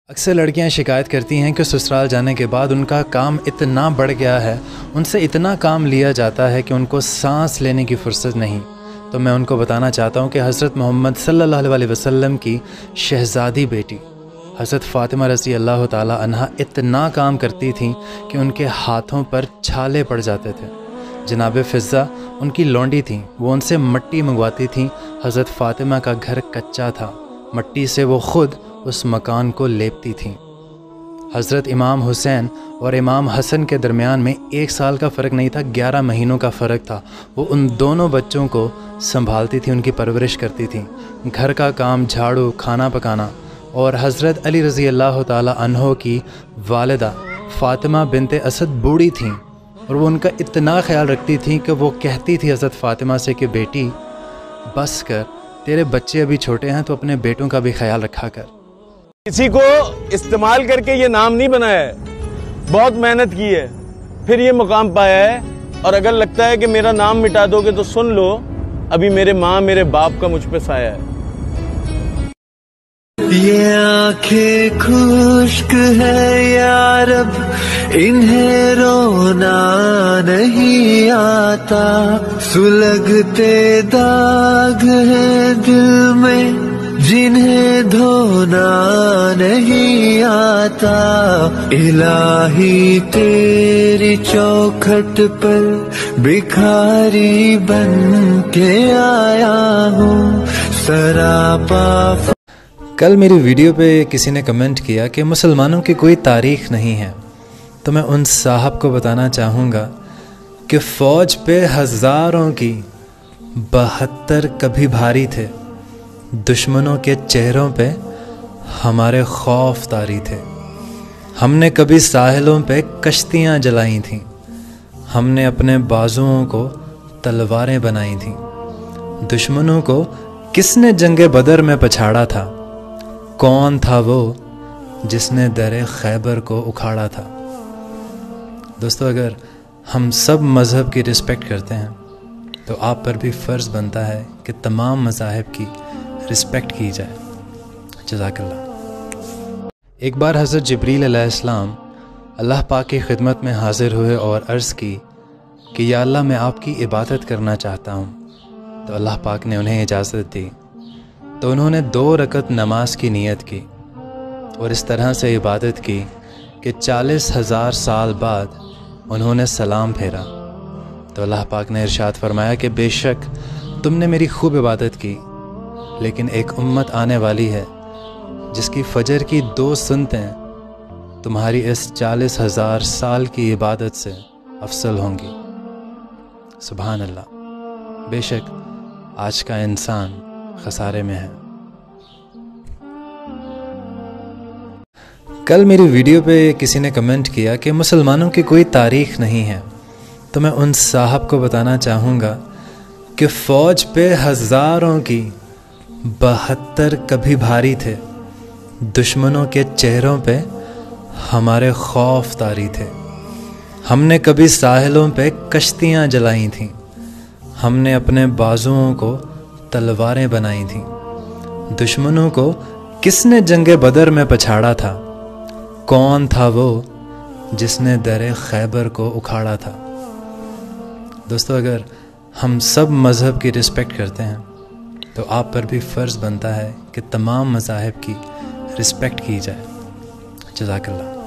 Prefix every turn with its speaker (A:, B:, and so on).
A: अक्सर लड़कियां शिकायत करती हैं कि ससुराल जाने के बाद उनका काम इतना बढ़ गया है, उनसे इतना काम लिया जाता है कि उनको सांस लेने की फुर्सत नहीं। तो मैं उनको बताना चाहता हूं कि हज़रत मोहम्मद सल्लल्लाहु अलैहि वसल्लम की शहज़ादी बेटी हज़रत फ़ातिमा रज़ी अल्लाह ताला अन्हा इतना काम करती थीं कि उनके हाथों पर छाले पड़ जाते थे। जनाब फ़िज़्ज़ा उनकी लौंडी थीं, वो उनसे मिट्टी मंगवाती थीं। हज़रत फ़ातिमा का घर कच्चा था, मिट्टी से वो ख़ुद उस मकान को लेपती थीं। हज़रत इमाम हुसैन और इमाम हसन के दरमियान में 1 साल का फ़र्क नहीं था, 11 महीनों का फ़र्क था। वो उन दोनों बच्चों को संभालती थी, उनकी परवरिश करती थी, घर का काम, झाड़ू, खाना पकाना। और हज़रत अली रज़ी अल्लाह ताला अन्हो की वालिदा फ़ातिमा बिनते असद बूढ़ी थीं और वो उनका इतना ख्याल रखती थीं कि वो कहती थी हज़रत फ़ातिमा से कि बेटी बस कर, तेरे बच्चे अभी छोटे हैं तो अपने बेटों का भी ख्याल रखा कर।
B: किसी को इस्तेमाल करके ये नाम नहीं बनाया है, बहुत मेहनत की है, फिर ये मुकाम पाया है। और अगर लगता है कि मेरा नाम मिटा दोगे तो सुन लो, अभी मेरे माँ मेरे बाप का मुझ पे साया है।
C: ये आंखें खुश्क है यार, अब इन्हें रोना नहीं आता, सुलगते दाग है दिल में जिन्हें धोना नहीं आता। इलाही तेरी चौखट पर भिखारी बन के आया हूँ सरापा।
A: कल मेरी वीडियो पे किसी ने कमेंट किया कि मुसलमानों की कोई तारीख़ नहीं है, तो मैं उन साहब को बताना चाहूँगा कि फ़ौज पे हज़ारों की 72 कभी भारी थे, दुश्मनों के चेहरों पे हमारे खौफ तारी थे। हमने कभी साहिलों पे कश्तियाँ जलाई थीं, हमने अपने बाजुओं को तलवारें बनाई थीं। दुश्मनों को किसने जंगे बदर में पछाड़ा था? कौन था वो जिसने दरे खैबर को उखाड़ा था? दोस्तों, अगर हम सब मज़हब की रिस्पेक्ट करते हैं तो आप पर भी फ़र्ज़ बनता है कि तमाम मज़ाहिब की रिस्पेक्ट की जाए। जज़ाकल्लाह। एक बार हज़रत जिब्रील अलैहिस्सलाम अल्लाह पाक की खिदमत में हाज़िर हुए और अर्ज़ की कि या अल्लाह, मैं आपकी इबादत करना चाहता हूँ। तो अल्लाह पाक ने उन्हें इजाज़त दी। तो उन्होंने 2 रकत नमाज की नीयत की और इस तरह से इबादत की कि 40,000 साल बाद उन्होंने सलाम फेरा। तो अल्लाह पाक ने इरशाद फरमाया कि बेशक तुमने मेरी खूब इबादत की, लेकिन एक उम्मत आने वाली है जिसकी फ़जर की 2 सुन्नतें तुम्हारी इस 40,000 साल की इबादत से अफसल होंगी। सुभान अल्लाह, बेशक आज का इंसान खसारे में है। कल मेरी वीडियो पे किसी ने कमेंट किया कि मुसलमानों की कोई तारीख़ नहीं है, तो मैं उन साहब को बताना चाहूँगा कि फ़ौज पे हज़ारों की 72 कभी भारी थे, दुश्मनों के चेहरों पे हमारे खौफ तारी थे। हमने कभी साहिलों पे कश्तियाँ जलाई थीं, हमने अपने बाजुओं को तलवारें बनाई थीं। दुश्मनों को किसने जंगे बदर में पछाड़ा था? कौन था वो जिसने दरे खैबर को उखाड़ा था? दोस्तों, अगर हम सब मज़हब की रिस्पेक्ट करते हैं तो आप पर भी फ़र्ज़ बनता है कि तमाम मज़ाहिब की रिस्पेक्ट की जाए। जज़ाकल्लाह।